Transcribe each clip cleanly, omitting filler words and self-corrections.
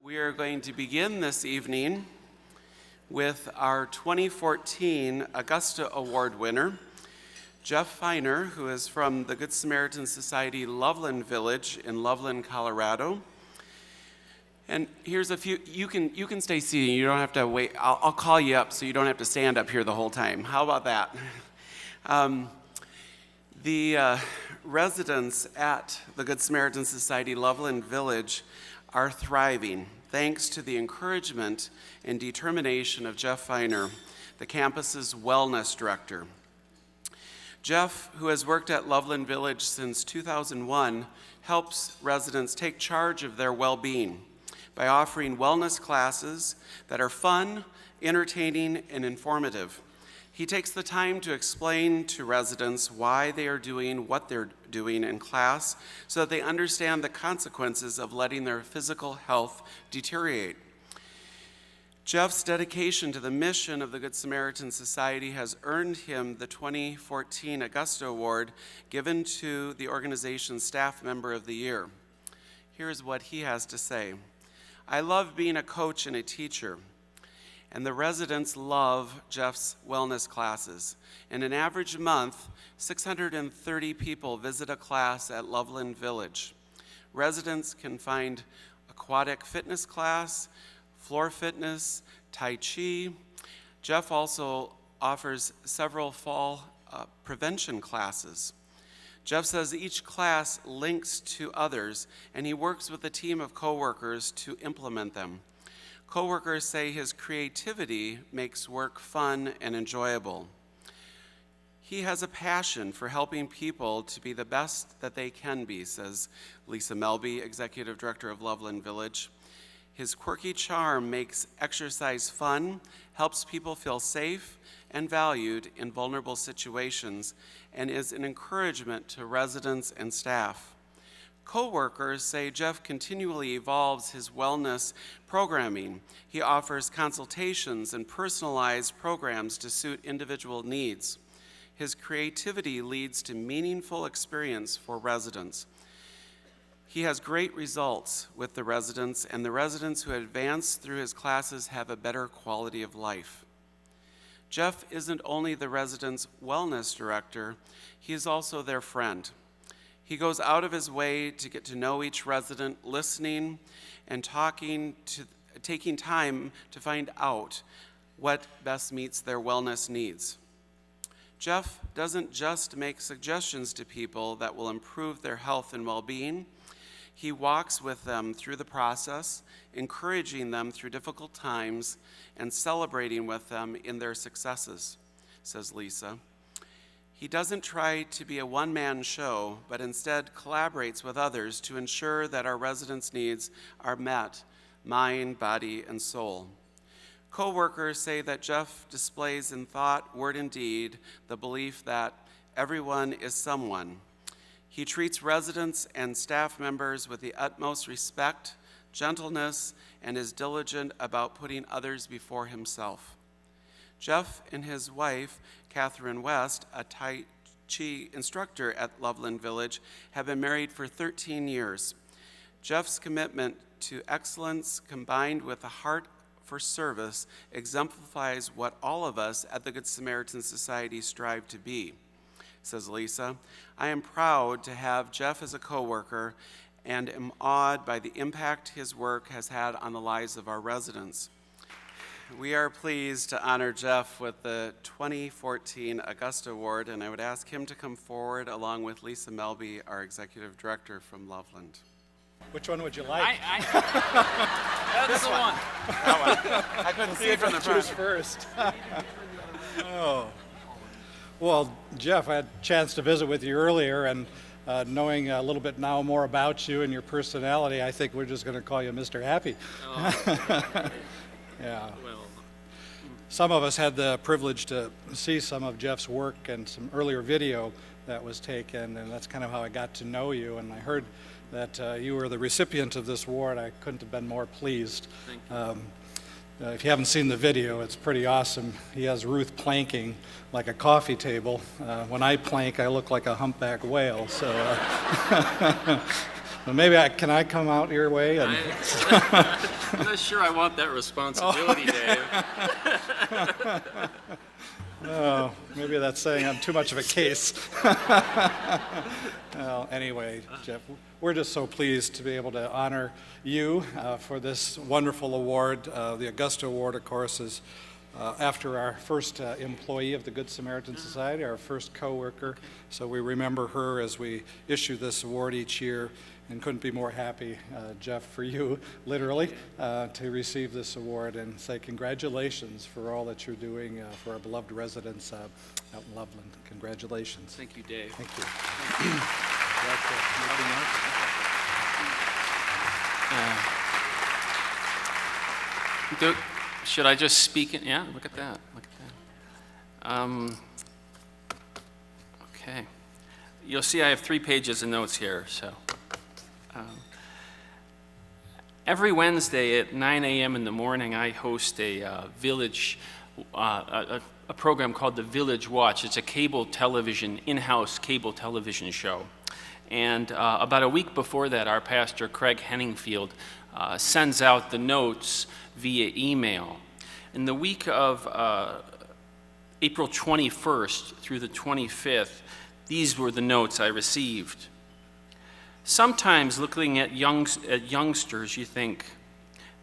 We are going to begin this evening with our 2014 Augusta Award winner, Jeff Feiner, who is from the Good Samaritan Society Loveland Village in Loveland, Colorado. And here's a few, you can stay seated, you don't have to wait. I'll call you up so you don't have to stand up here the whole time. How about that? The residents at the Good Samaritan Society Loveland Village are thriving thanks to the encouragement and determination of Jeff Feiner, the campus's wellness director. Jeff, who has worked at Loveland Village since 2001, helps residents take charge of their well-being by offering wellness classes that are fun, entertaining, and informative. He takes the time to explain to residents why they are doing what they're doing in class so that they understand the consequences of letting their physical health deteriorate. Jeff's dedication to the mission of the Good Samaritan Society has earned him the 2014 Augusta Award given to the organization's Staff Member of the Year. Here's what he has to say. I love being a coach and a teacher. And the residents love Jeff's wellness classes. In an average month, 630 people visit a class at Loveland Village. Residents can find aquatic fitness class, floor fitness, Tai Chi. Jeff also offers several fall prevention classes. Jeff says each class links to others, and he works with a team of coworkers to implement them. Coworkers say his creativity makes work fun and enjoyable. He has a passion for helping people to be the best that they can be, says Lisa Melby, Executive Director of Loveland Village. His quirky charm makes exercise fun, helps people feel safe and valued in vulnerable situations, and is an encouragement to residents and staff. Co-workers say Jeff continually evolves his wellness programming. He offers consultations and personalized programs to suit individual needs. His creativity leads to meaningful experience for residents. He has great results with the residents, and the residents who advance through his classes have a better quality of life. Jeff isn't only the residents' wellness director, he is also their friend. He goes out of his way to get to know each resident, listening and taking time to find out what best meets their wellness needs. Jeff doesn't just make suggestions to people that will improve their health and well-being. He walks with them through the process, encouraging them through difficult times and celebrating with them in their successes, says Lisa. He doesn't try to be a one-man show, but instead collaborates with others to ensure that our residents' needs are met, mind, body, and soul. Co-workers say that Jeff displays in thought, word, and deed the belief that everyone is someone. He treats residents and staff members with the utmost respect, gentleness, and is diligent about putting others before himself. Jeff and his wife, Catherine West, a Tai Chi instructor at Loveland Village, have been married for 13 years. Jeff's commitment to excellence combined with a heart for service exemplifies what all of us at the Good Samaritan Society strive to be, says Lisa. I am proud to have Jeff as a coworker and am awed by the impact his work has had on the lives of our residents. We are pleased to honor Jeff with the 2014 Augusta Award, and I would ask him to come forward along with Lisa Melby, our Executive Director from Loveland. Which one would you like? That's the one. That one. I couldn't see it from the front. Choose first. Oh. Well, Jeff, I had a chance to visit with you earlier, and knowing a little bit now more about you and your personality, I think we're just going to call you Mr. Happy. Oh. Yeah. Well, Some of us had the privilege to see some of Jeff's work and some earlier video that was taken, and that's kind of how I got to know you. And I heard that you were the recipient of this award. I couldn't have been more pleased. Thank you. If you haven't seen the video, it's pretty awesome. He has Ruth planking like a coffee table. When I plank, I look like a humpback whale. So Well, maybe can I come out your way? And I'm not sure I want that responsibility, Dave. oh, maybe that's saying I'm too much of a case. Well, anyway, Jeff, we're just so pleased to be able to honor you for this wonderful award. The Augusta Award, of course, is after our first employee of the Good Samaritan Society, our first co-worker. So we remember her as we issue this award each year, and couldn't be more happy, Jeff, for you, literally, to receive this award and say congratulations for all that you're doing for our beloved residents out in Loveland. Congratulations. Thank you, Dave. Thank you. Should I just speak? Yeah, look at that. Look at that. Okay. You'll see I have 3 pages of notes here. So, every Wednesday at 9 a.m. in the morning, I host a village, a program called the Village Watch. It's a cable television, in-house cable television show. And about a week before that, our pastor, Craig Henningfield, sends out the notes via email. In the week of April 21st through the 25th, these were the notes I received. Sometimes looking at youngsters, you think,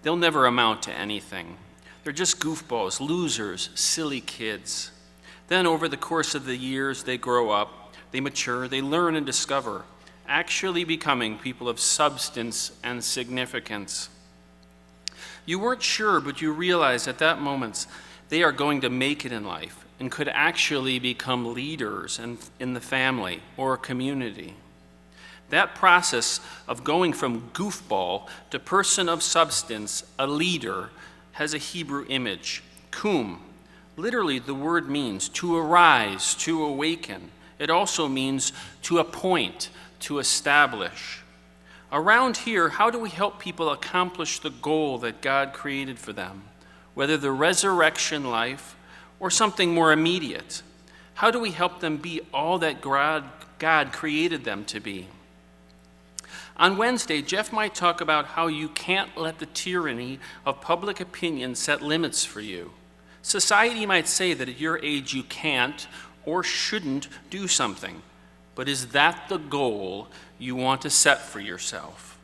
they'll never amount to anything. They're just goofballs, losers, silly kids. Then over the course of the years, they grow up, they mature, they learn and discover, actually becoming people of substance and significance. You weren't sure, but you realized at that moment they are going to make it in life and could actually become leaders in the family or a community. That process of going from goofball to person of substance, a leader, has a Hebrew image, kum. Literally, the word means to arise, to awaken. It also means to appoint, to establish. Around here, how do we help people accomplish the goal that God created for them, whether the resurrection life or something more immediate? How do we help them be all that God created them to be? On Wednesday, Jeff might talk about how you can't let the tyranny of public opinion set limits for you. Society might say that at your age you can't or shouldn't do something, but is that the goal you want to set for yourself?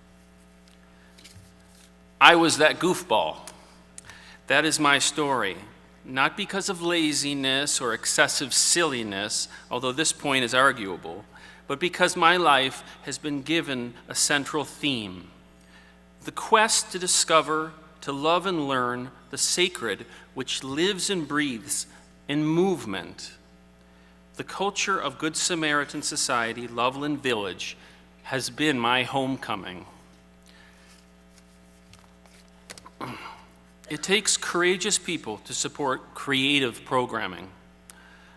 I was that goofball. That is my story. Not because of laziness or excessive silliness, although this point is arguable, but because my life has been given a central theme: the quest to discover, to love and learn the sacred which lives and breathes in movement. The culture of Good Samaritan Society, Loveland Village, has been my homecoming. It takes courageous people to support creative programming.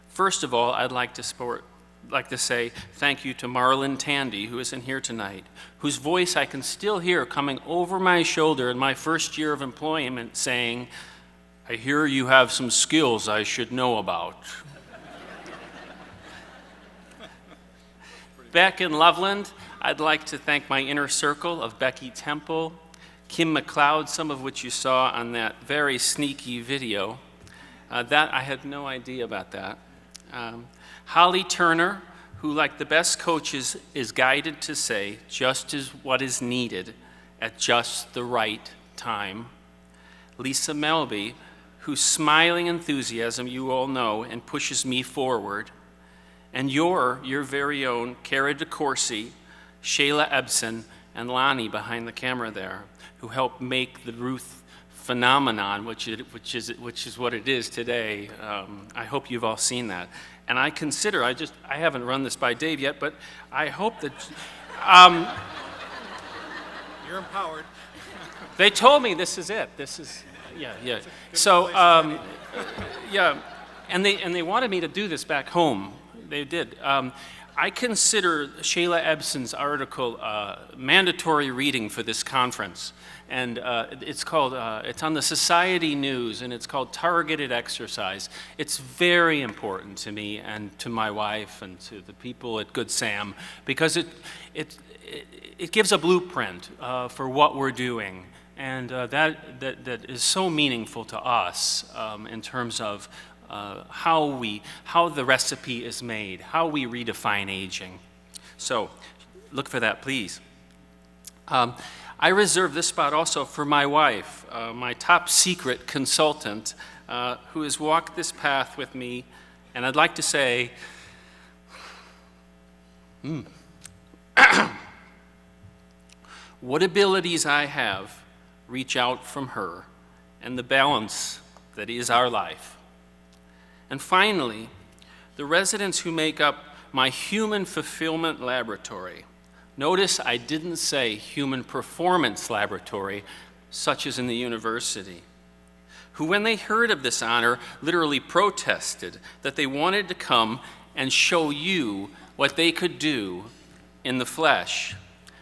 First of all, I'd like to say thank you to Marlon Tandy, who isn't here tonight, whose voice I can still hear coming over my shoulder in my first year of employment saying, "I hear you have some skills I should know about." Back in Loveland, I'd like to thank my inner circle of Becky Temple, Kim McLeod, some of which you saw on that very sneaky video. That I had no idea about that. Holly Turner, who, like the best coaches, is guided to say just as what is needed at just the right time. Lisa Melby, whose smiling enthusiasm you all know and pushes me forward. And your very own Cara DeCourcy, Shayla Ebsen, and Lonnie behind the camera there, who helped make the Ruth phenomenon, which is what it is today. I hope you've all seen that. And I consider, I haven't run this by Dave yet, but I hope that, You're empowered. they told me this is it. This is, yeah. So, yeah, and they wanted me to do this back home. They did. I consider Shayla Ebson's article mandatory reading for this conference. And it's on the Society News, and it's called Targeted Exercise. It's very important to me and to my wife and to the people at Good Sam, because it gives a blueprint for what we're doing. And that is so meaningful to us in terms of how the recipe is made, how we redefine aging. So look for that, please. I reserve this spot also for my wife, my top secret consultant, who has walked this path with me. And I'd like to say, what abilities I have reach out from her, and the balance that is our life. And finally, the residents who make up my human fulfillment laboratory. Notice I didn't say human performance laboratory, such as in the university, who when they heard of this honor literally protested that they wanted to come and show you what they could do in the flesh.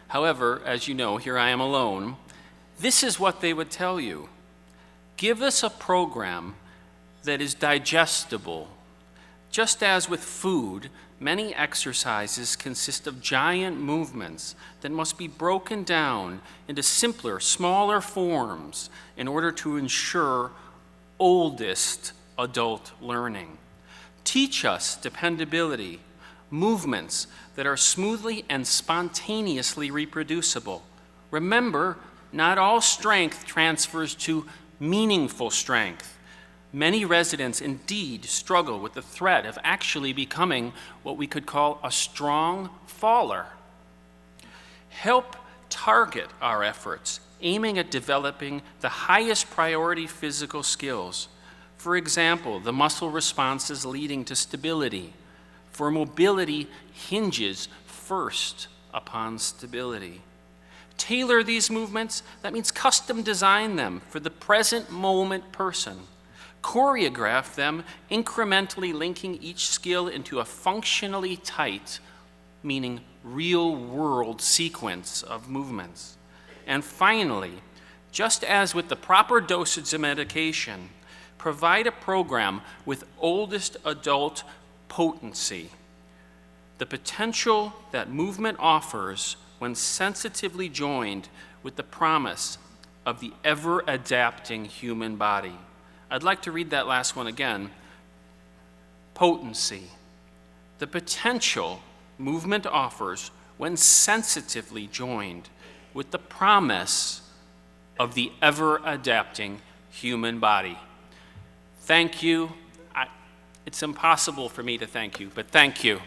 However, as you know, here I am alone. This is what they would tell you. Give us a program that is digestible. Just as with food, many exercises consist of giant movements that must be broken down into simpler, smaller forms in order to ensure oldest adult learning. Teach us dependability, movements that are smoothly and spontaneously reproducible. Remember, not all strength transfers to meaningful strength. Many residents indeed struggle with the threat of actually becoming what we could call a strong faller. Help target our efforts, aiming at developing the highest priority physical skills. For example, the muscle responses leading to stability. For mobility hinges first upon stability. Tailor these movements, that means custom design them for the present moment person. Choreograph them, incrementally linking each skill into a functionally tight, meaning real-world sequence of movements. And finally, just as with the proper dosage of medication, provide a program with oldest adult potency. The potential that movement offers when sensitively joined with the promise of the ever-adapting human body. I'd like to read that last one again. Potency. The potential movement offers when sensitively joined with the promise of the ever-adapting human body. Thank you. It's impossible for me to thank you, but thank you.